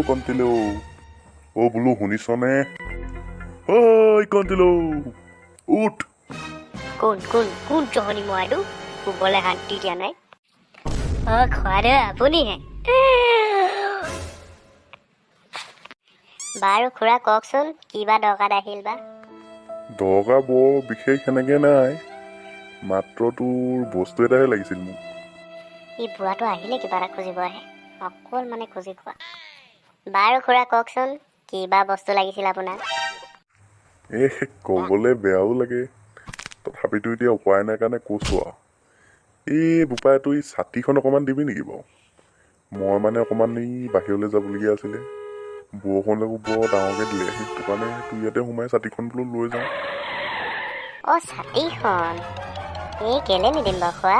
কণ্টিলো বোলো শুনিছনে ঐ কণ্টিলো উঠ কোন জহনি মৰাটো শুবলৈ শান্তি দিয়া নাই খোৱাদে আপুনিহে বাৰু খুৰা কওকচোন কিবা দৰকাৰ আহিল বা দৰকাৰ বৰ বিশেষ সেনেকে নাই মাত্ৰ তোৰ বস্তু এটাহে লাগিছিল মোক এই বুঢ়াটো আহিলে কিবা এটা খুজিব আহে অকল মানে খুজি খোৱা বাৰু খুৰা কওকচোন কিবা বস্তু লাগিছিল আপোনাক ক'বলৈ বেয়াও লাগে তথাপিতো এতিয়া উপায় নাই কাৰণে কৈছোঁ আৰু এই বোপাইতো এই ছাতিখন অকণমান দিবি নেকি বাৰু মই মানে অকণমান এই বাহিৰলৈ যাবলগীয়া আছিলে বৰষুণলৈকো বৰ ডাঙৰকৈ দিলে সেইটো কাৰণে তোৰ ইয়াতে সোমাই ছাতিখন বোলো লৈ যাওঁ ছাতিখন এই কেলে নিদিম বাৰু খুৰা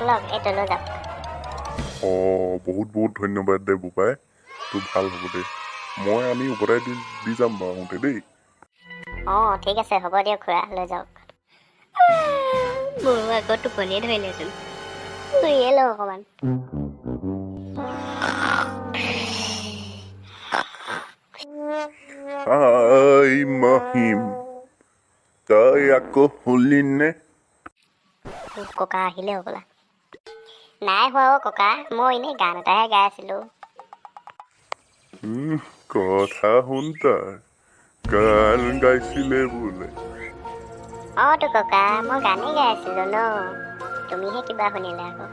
লওক এইটো লৈ যাওক বহুত ধন্যবাদ দে বোপাই তোৰ ভাল হ'ব দে মই আনি উভতাই দি যাম বাৰু আহোঁতে দেই ঠিক আছে হ'ব দিয়ক খুৰা লৈ যাওক মোৰো আকৌ টোপনিয়ে ধৰিলেচোন শুইয়ে লওঁ অকণমান মহিম তই আকৌ শুলি নে ককা আহিলে হ'বলা নাই হোৱা ককা মই এনেই গান এটাহে গাই আছিলোঁ কথা শুন তই গান গাইছিলে বোলে তো ককা মই গানেই গাই আছিলোঁ ন তুমিহে কিবা শুনিলা আকৌ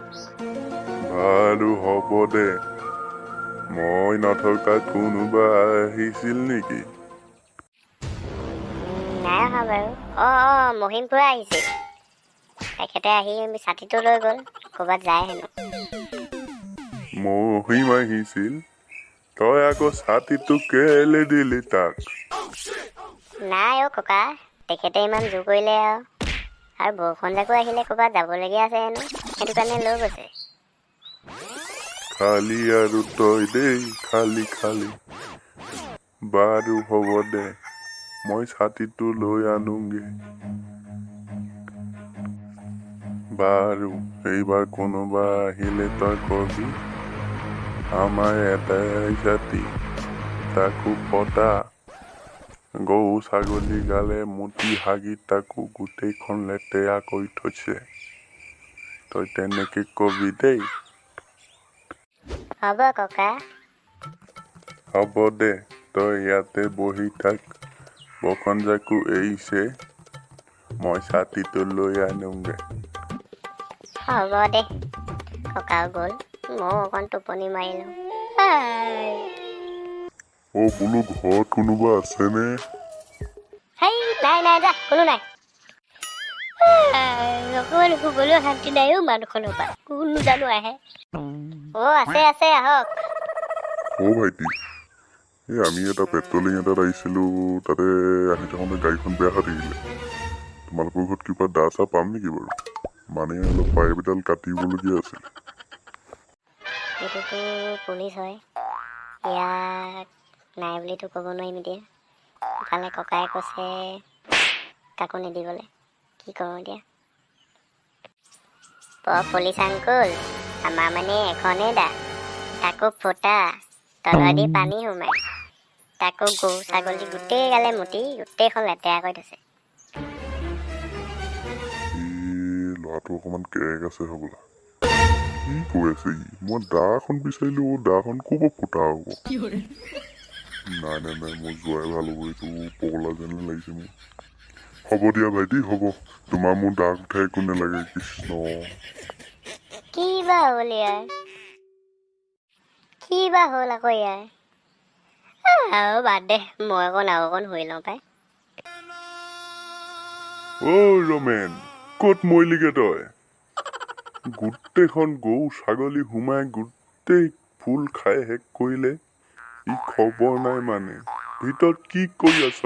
বাৰু হ'ব দে মই নথকা কোনোবা আহিছিল নেকি নাই অহা বাৰু মহিম খুৰা আহিছিল তেখেতে আহি ছাতিটো লৈ গ'ল ক'ৰবাত যায় হেনো মহিম আহিছিল তই আকৌ ছাতিটো কেলে দিলি তাক নাই ককা তেখেতে ইমান জোৰ কৰিলে আৰু বৰষুণ যাকো আহিলে ক'ৰবাত যাবলগীয়া আছে হেনো সেইটো কাৰণে লৈ গৈছে খালি আৰু তই দেই খালি বাৰু হ'ব দে মই ছাতিটো লৈ আনোগে বাৰু এইবাৰ কোনোবা আহিলে তই কবি আমাৰ এটাই ছাতি তাকো ফটা গৰু ছাগলী গালে মুতি হাগি তাকো গোটেইখন লেতেৰা কৰি থৈছে তই তেনেকে কবি দেই হ'ব ককা হ'ব দে তই ইয়াতে বহি থাক বৰষুণ যাকো এৰিছে মই ছাতিটো লৈ আনোগে হ'ব দে ককাও গ'ল ময়ো অকণ টোপনি মাৰিলোঁ বোলো ঘৰত কোনোবা আছেনে নাই যা কোনো নাই অকণমান শুবলৈ শান্তি নাই মানুহখনৰ পৰা কোনো জানো আহে আছে আহক ভাইটি এই আমি এটা পেট্ৰলিং এটাত আহিছিলোঁ তাতে আহি থাকোঁতে গাড়ীখন বেয়া হৈ থাকিলে তোমালোকৰ ঘৰত কিবা দা চা পাম নেকি বাৰু মানে অলপ পাইপ এডাল কাটিবলগীয়া আছিলে এইটোতো পুলিচ হয় ইয়াক নাই বুলিতো ক'ব নোৱাৰিম এতিয়া ইফালে ককাই কৈছে কাকো নিদিবলৈ কি কৰোঁ এতিয়া পুলিচ আংকুল আমাৰ মানে এখনেই দা তাকো ফুটা তলেদি পানী সোমাই তাকো গৰু ছাগলী গোটেই গালে মুতি গোটেইখন লেতেৰা কৰি থৈছে ল'ৰাটো অকণমান কেৰেক আছে হ'বলা কি কৈ আছে মই দা এখন বিচাৰিলোঁ দাখন ক'ৰ পৰা ফুটা হ'ব নাই মই যোৱাই ভাল হ'ব এইটো পগলা যেনে লাগিছে মোৰ হ'ব দিয়া ভাইটি হ'ব তোমাৰ মোৰ দাগ উঠাই একো নালাগে কৃষ্ণ কি বা হ'ল আকৌ ইয়াৰ বাদ দে মই অকণ শুই লওঁ পাই ৰমেন ক'ত মৰিলিগে তই গোটেইখন গৰু ছাগলী সোমাই গোটেই ফুল খাই শেষ কৰিলে ই খবৰ নাই মানে ভিতৰত কি কৰি আছ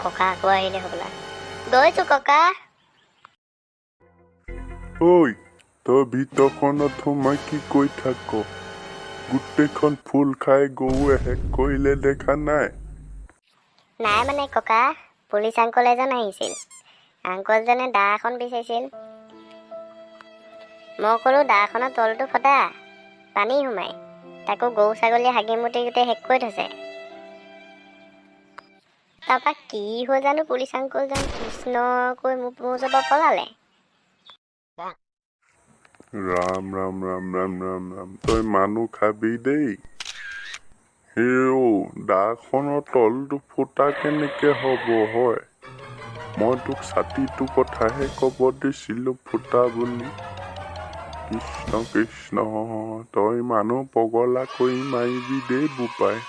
ককা আকৌ আহিলে হ'বলা গৈছো ককা তই ভিতৰখনত সোমাই কি কৈ থাক গোটেইখন ফুল খাই গৰুৱে শেষ কৰিলে দেখা নাই মানে ককা পুলিচ আংকল এজন আহিছিল আংকলজনে দা এখন বিচাৰিছিল মই ক'লো দাখনৰ তলটো ফটা পানী সোমাই তাকো গৰু ছাগলীয়ে হাগি মুতি গোটেই শেষ কৰি থৈছে। তাৰপৰা কি হৈ জানো পুলিচ আংকুল যেন কৃষ্ণ কৈ মোৰ ওচৰৰ পৰা পলালে। ৰাম ৰাম ৰাম ৰাম ৰাম ৰাম, তই মানুহ খাবি দেই। হেও দাখনৰ তলটো ফুটা কেনেকে হ'ব হয়? মই তোক ছাতিটো কথাহে ক'ব দিছিলোঁ ফুটা বুলি। কৃষ্ণ কৃষ্ণ, তই মানুহ পগলা কৰি মাৰিবি দেই বোপাই।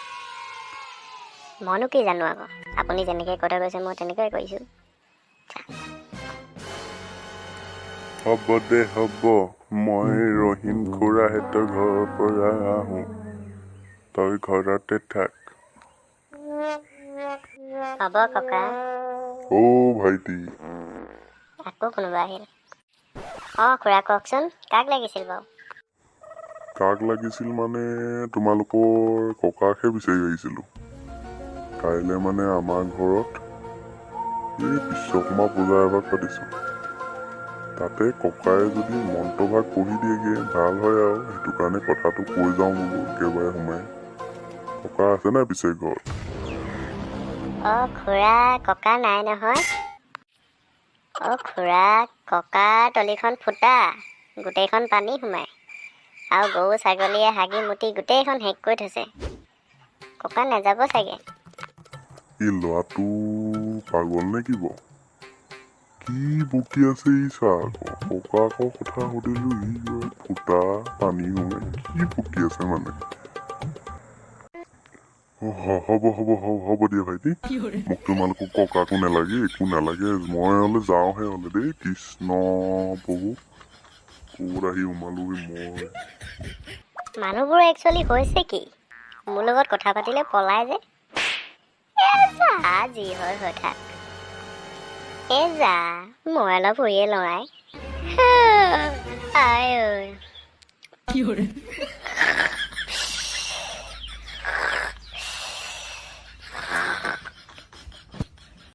মইনো কি জানো আকৌ, আপুনি যেনেকৈ কথা কৈছে মই তেনেকুৱাই কৰিছোঁ। হ'ব দে হ'ব, মই ৰহিম খুৰাহঁতৰ ঘৰৰ পৰা আহোঁ, তই ঘৰতে থাক। হ'ব ককা। অ' ভাইটি। আকৌ কোনোবা আহিল। অঁ খুৰা কওকচোন, কাক লাগিছিল বাৰু? কাক লাগিছিল মানে তোমালোকৰ ককাকহে বিচাৰি আহিছিলোঁ। কাইলৈ মানে আমাৰ ঘৰত এই বিশ্বকৰ্মা পূজা এভাগ পাতিছোঁ। তাতে ককাই যদি মন্ত্ৰভাগ পঢ়ি দিয়েগৈ ভাল হয় আৰু, সেইটো কাৰণে কথাটো কৈ যাওঁ বোলো একেবাৰে সোমাই। ককা আছে নাই পিছে ঘৰত? অঁ খুৰা ককা নাই নহয়। অঁ খুৰা ককাৰ তলিখন ফুটা, গোটেইখন পানী সোমায়। আৰু গৰু ছাগলীয়ে হাগি মুতি গোটেইখন শেষ কৰি থৈছে। ককা নাযাব চাগে। এই ল'ৰাটো পাগল নে কি বাৰু? কি বকি আছে ই চা আকৌ, ককাকৰ কথা সুধিলোঁ ই ফুটা পানী সোমাই, কি বকি আছে মানে? হ'ব দিয়া ভাইটি, মোক তোমালোকক ককাকো নালাগে একো নালাগে, মই হ'লে যাওঁহে হ'লে দেই। কৃষ্ণ প্ৰভু, ক'ত আহি সোমালোহি মই। মানুহবোৰ একচুৱেলি হৈছে কি, মোৰ লগত কথা পাতিলে পলাই যে। যি হয় হৈ থাক। যা মই অলপ শুয়ে লওঁ আই ঐ।